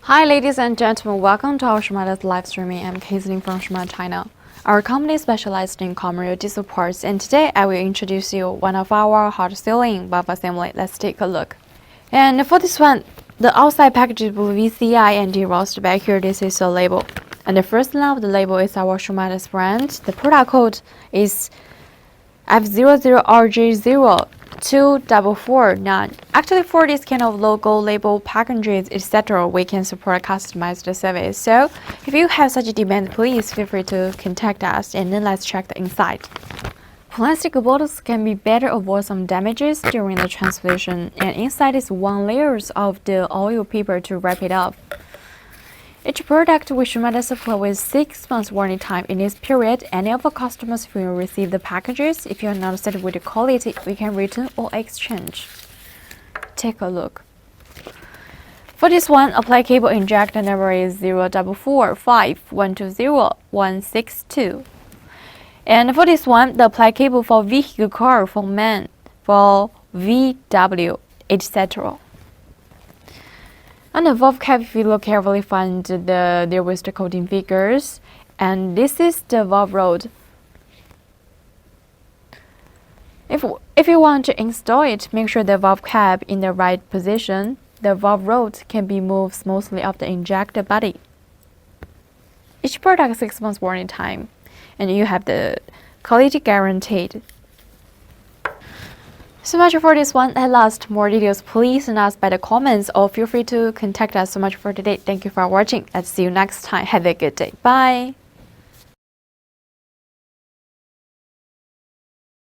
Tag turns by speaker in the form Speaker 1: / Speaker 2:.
Speaker 1: Hi ladies and gentlemen, welcome to our Shumatt live streaming. I'm Kathleen from Shumatt, China. Our company specialized in commercial diesel parts, and today I will introduce you one of our hot sealing valve assembly. Let's take a look. And for this one, the outside package with VCI and de-rust. Back here, this is a label. And the first line of the label is our Shumatt brand. The product code is F00RJ02449. Actually, for this kind of logo, label, packages, etc., we can support customized service. So, if you have such a demand, please feel free to contact us, and then let's check the inside. Plastic bottles can be better avoid some damages during the transportation, and inside is one layer of the oil paper to wrap it up. Each product we Shumatt supply with 6 months warranty time. In this period, any of our customers will receive the packages. If you are not satisfied with the quality, we can return or exchange. Take a look. For this one, apply cable injector number is 0445120 And for this one, the apply cable for vehicle car, for man, for VW, etc. On the valve cap, if you look carefully, find there was the coating figures, and this is the valve rod. If you want to install it, make sure the valve cap in the right position. The valve rod can be moved smoothly off the injector body. Each product 6 months warranty time, and you have the quality guaranteed. So much for this one. At last, more details please send us by the comments or feel free to contact us. So much for today. Thank you for watching. Let's see you next time. Have a good day. Bye.